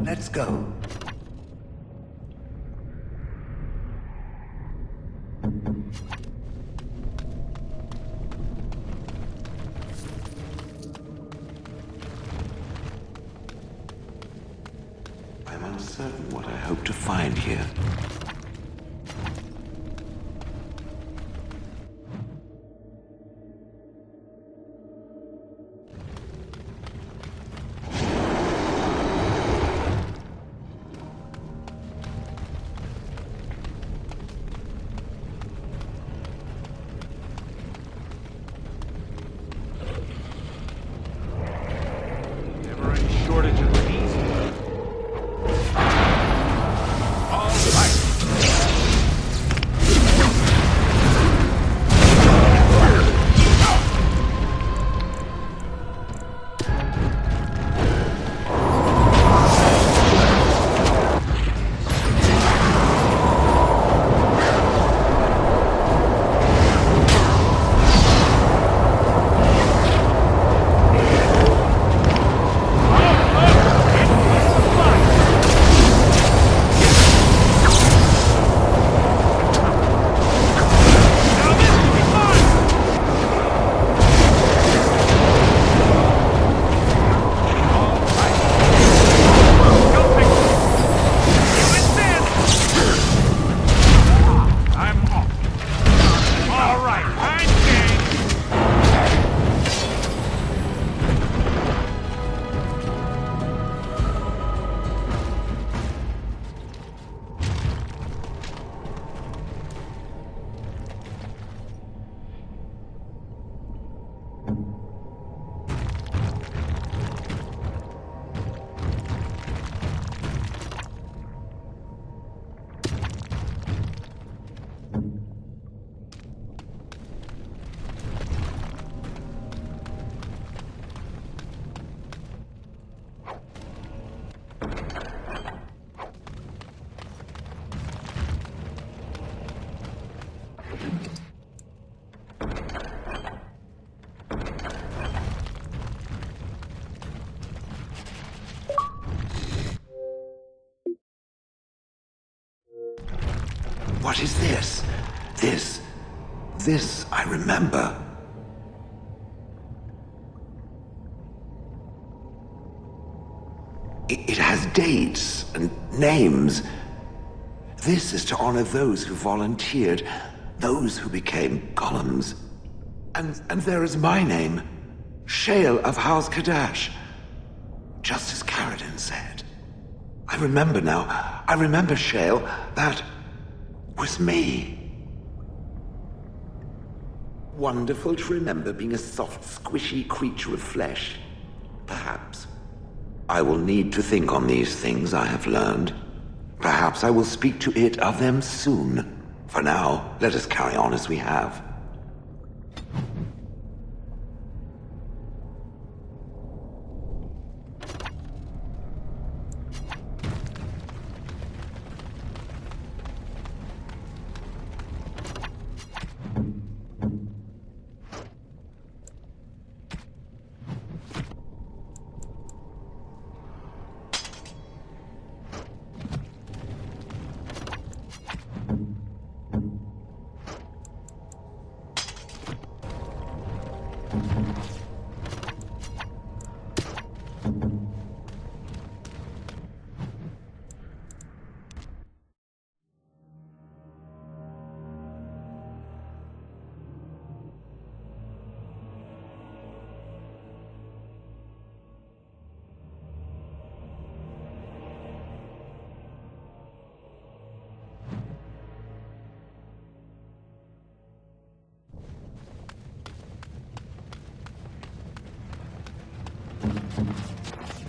Let's go. I'm uncertain what I hope to find here. What is this? This I remember. It has dates and names. This is to honor those who volunteered, those who became golems. And there is my name, Shale of House Kadash. Just as Caradin said. I remember now. I remember, Shale. That was me. Wonderful to remember being a soft, squishy creature of flesh. Perhaps. I will need to think on these things I have learned. Perhaps I will speak to it of them soon. For now, let us carry on as we have.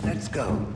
Let's go.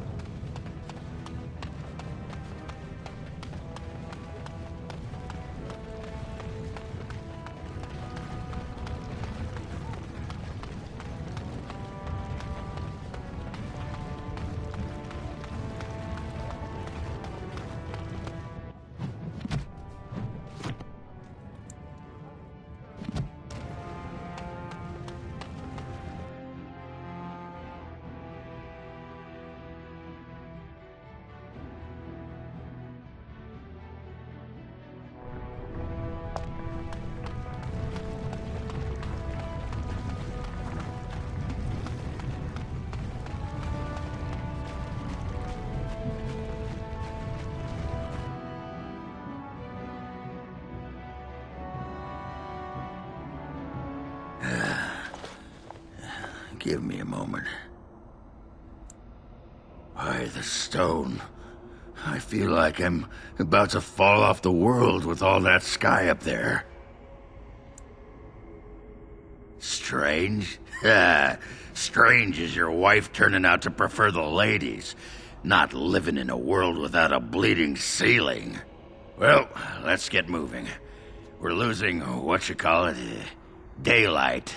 Give me a moment. Why, the stone. I feel like I'm about to fall off the world with all that sky up there. Strange? Strange is your wife turning out to prefer the ladies, not living in a world without a bleeding ceiling. Well, let's get moving. We're losing, daylight.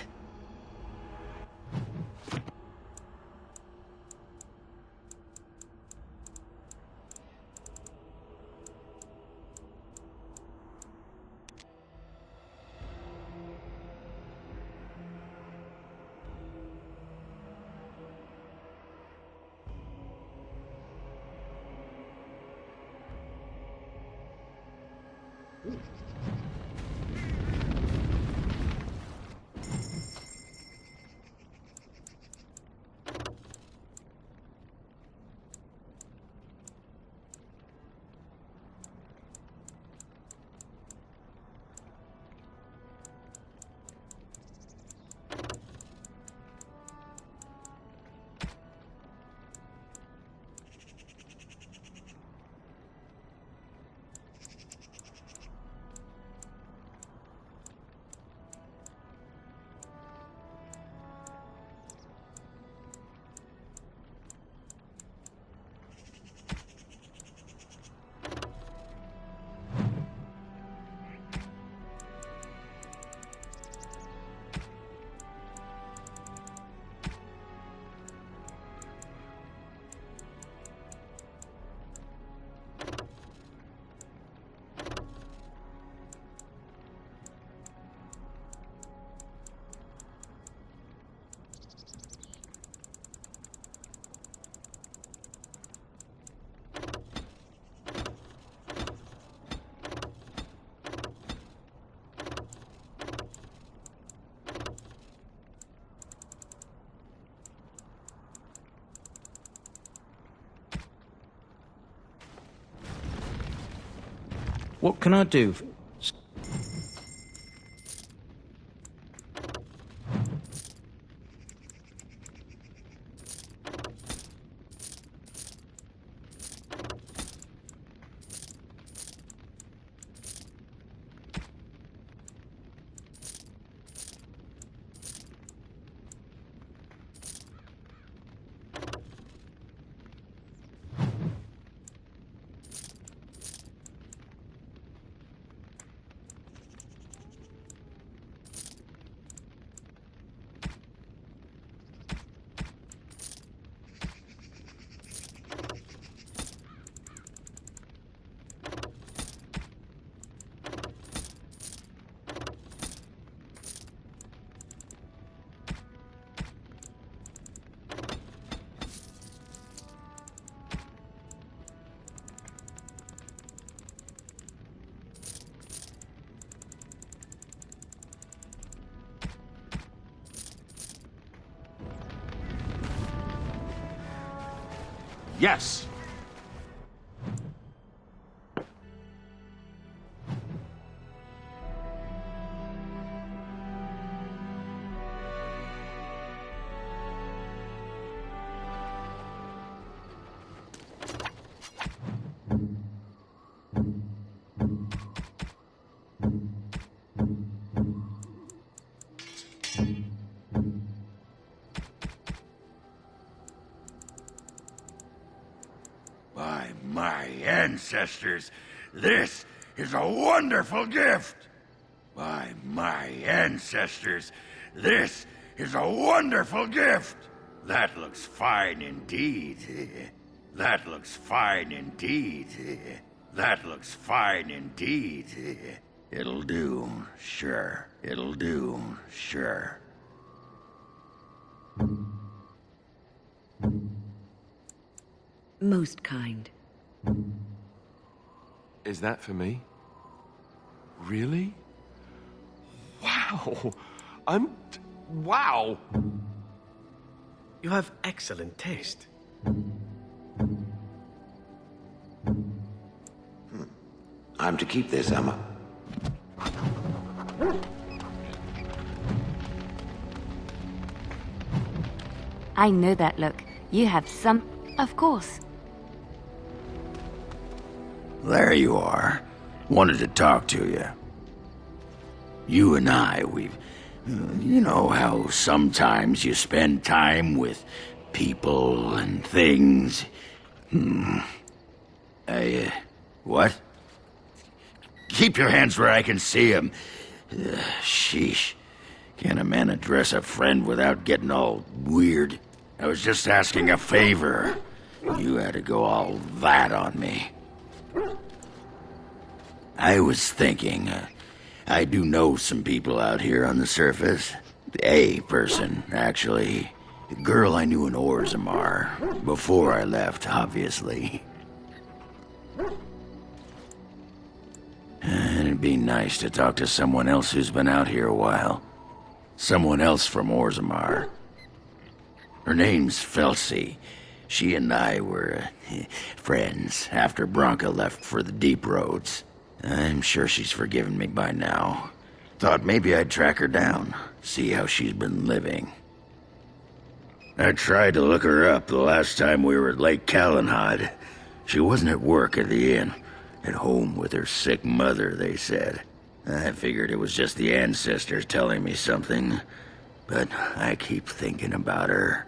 What can I do? Yes. By my ancestors, this is a wonderful gift! By my ancestors, this is a wonderful gift! That looks fine indeed. That looks fine indeed. That looks fine indeed. It'll do, sure. It'll do, sure. Most kind. Is that for me? Really? Wow. Wow. You have excellent taste. I'm to keep this, Emma. I know that look. You have some... Of course. There you are. Wanted to talk to you. You and I, we've... You know how sometimes you spend time with people and things? What? Keep your hands where I can see them. Sheesh. Can a man address a friend without getting all weird? I was just asking a favor. You had to go all that on me. I was thinking, I do know some people out here on the surface. A person, actually. A girl I knew in Orzammar. Before I left, obviously. And it'd be nice to talk to someone else who's been out here a while. Someone else from Orzammar. Her name's Felsi. She and I were friends after Bronca left for the deep roads. I'm sure she's forgiven me by now. Thought maybe I'd track her down, see how she's been living. I tried to look her up the last time we were at Lake Calenhad. She wasn't at work at the inn. At home with her sick mother, they said. I figured it was just the ancestors telling me something, but I keep thinking about her.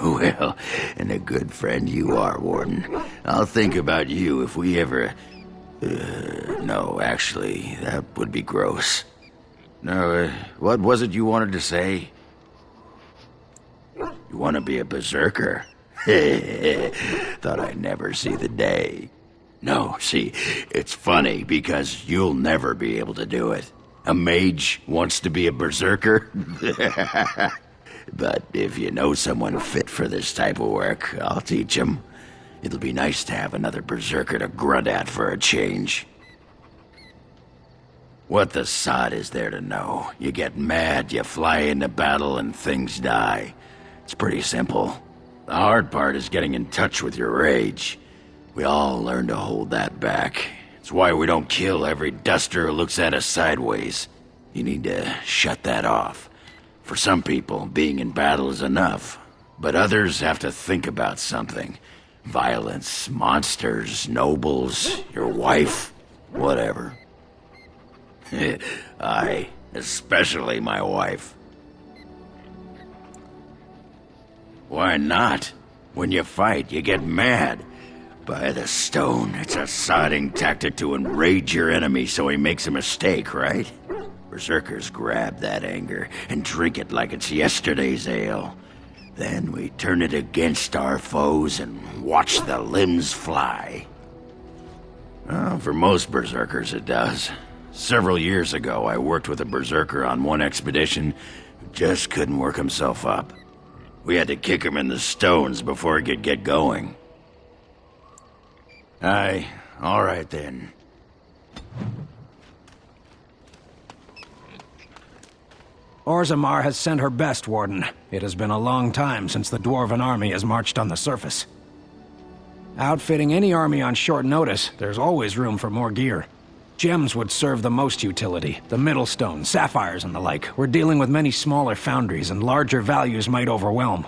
Well, and a good friend you are, Warden. I'll think about you if we ever... no, actually, that would be gross. No, what was it you wanted to say? You want to be a berserker? Thought I'd never see the day. No, see, it's funny because you'll never be able to do it. A mage wants to be a berserker? But if you know someone fit for this type of work, I'll teach him. It'll be nice to have another berserker to grunt at for a change. What the sod is there to know? You get mad, you fly into battle, and things die. It's pretty simple. The hard part is getting in touch with your rage. We all learn to hold that back. It's why we don't kill every duster who looks at us sideways. You need to shut that off. For some people, being in battle is enough. But others have to think about something. Violence, monsters, nobles, your wife, whatever. Aye, especially my wife. Why not? When you fight, you get mad. By the stone, it's a sodding tactic to enrage your enemy so he makes a mistake, right? Berserkers grab that anger and drink it like it's yesterday's ale. Then we turn it against our foes and watch the limbs fly. Well, for most berserkers it does. Several years ago, I worked with a berserker on one expedition who just couldn't work himself up. We had to kick him in the stones before he could get going. Aye, all right then. Orzammar has sent her best, Warden. It has been a long time since the Dwarven army has marched on the surface. Outfitting any army on short notice, there's always room for more gear. Gems would serve the most utility. The Middlestone, sapphires, and the like. We're dealing with many smaller foundries, and larger values might overwhelm.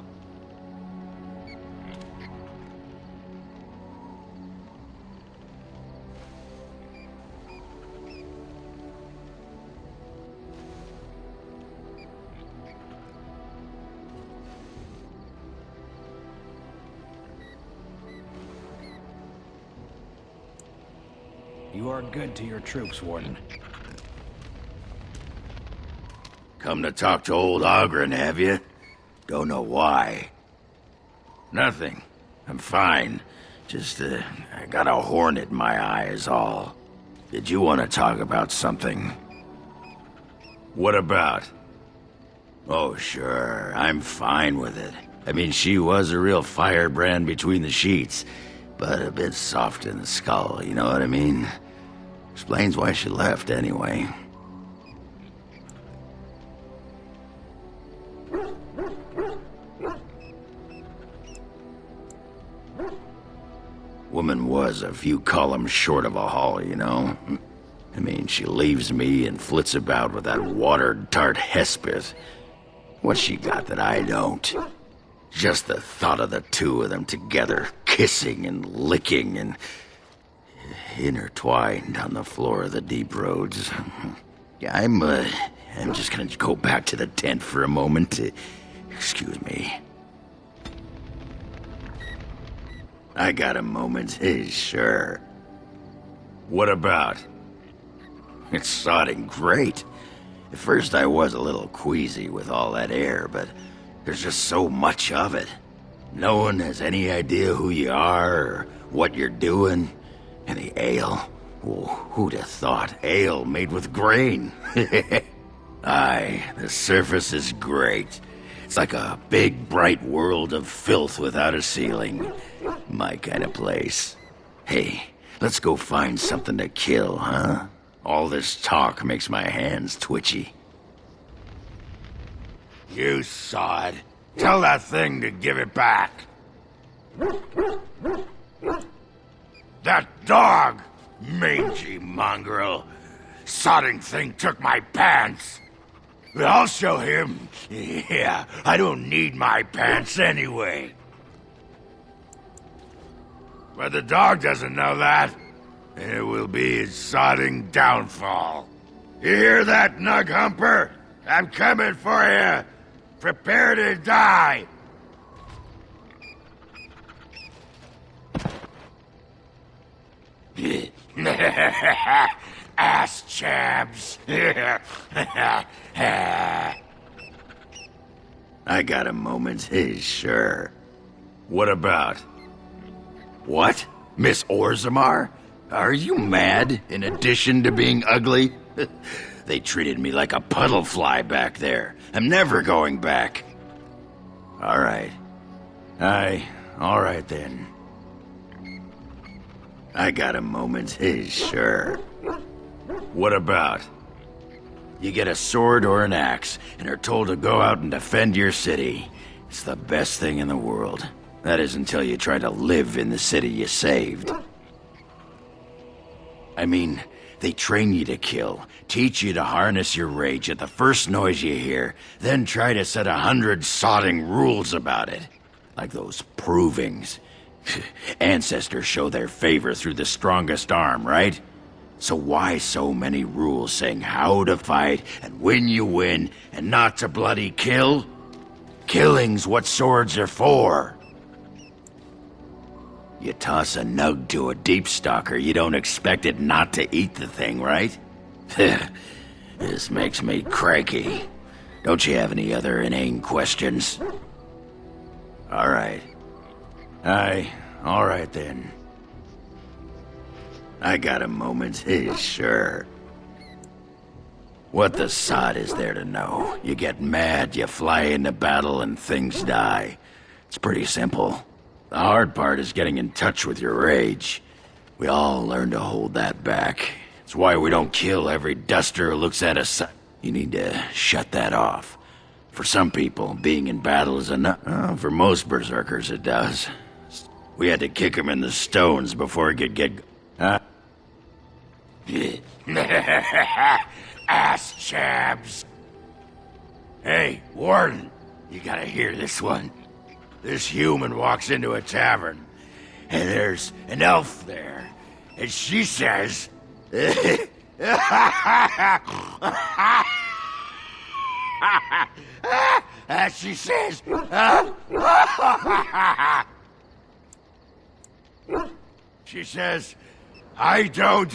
You are good to your troops, Warden. Come to talk to old Ogren, have you? Don't know why. Nothing. I'm fine. Just, I got a hornet in my eye is all. Did you want to talk about something? What about? Oh, sure. I'm fine with it. I mean, she was a real firebrand between the sheets, but a bit soft in the skull, you know what I mean? Explains why she left, anyway. Woman was a few columns short of a haul, you know? I mean, she leaves me and flits about with that water-tart Hespeth. What's she got that I don't? Just the thought of the two of them together, kissing and licking and intertwined on the floor of the deep roads. Yeah, I'm just gonna go back to the tent for a moment. Excuse me. I got a moment, sure. What about? It's sodding great. At first I was a little queasy with all that air, but there's just so much of it. No one has any idea who you are or what you're doing. And the ale. Oh, who'd have thought? Ale made with grain. Aye, the surface is great. It's like a big, bright world of filth without a ceiling. My kind of place. Hey, let's go find something to kill, huh? All this talk makes my hands twitchy. You sod. Tell that thing to give it back. That dog! Mangy mongrel. Sodding thing took my pants. I'll show him. Yeah, I don't need my pants anyway. But the dog doesn't know that. And it will be his sodding downfall. You hear that, Nug Humper? I'm coming for you. Prepare to die. Ass chaps. I got a moment, sure. What about? What? Miss Orzammar? Are you mad, in addition to being ugly? They treated me like a puddle fly back there. I'm never going back. All right. All right then. I got a moment, sure. What about? You get a sword or an axe, and are told to go out and defend your city. It's the best thing in the world. That is until you try to live in the city you saved. I mean, they train you to kill, teach you to harness your rage at the first noise you hear, then try to set 100 sodding rules about it. Like those provings. Ancestors show their favor through the strongest arm, right? So why so many rules saying how to fight and when you win and not to bloody kill? Killing's what swords are for. You toss a nug to a deep stalker, you don't expect it not to eat the thing, right? This makes me cranky. Don't you have any other inane questions? All right. All right then. I got a moment, sure. What the sod is there to know? You get mad, you fly into battle, and things die. It's pretty simple. The hard part is getting in touch with your rage. We all learn to hold that back. It's why we don't kill every duster who looks at us. You need to shut that off. For some people, being in battle is enough. For most berserkers, it does. We had to kick him in the stones before he could get... Huh? Ass chabs. Hey, Warden, you gotta hear this one. This human walks into a tavern, and there's an elf there, and she says... she says... she says, I don't...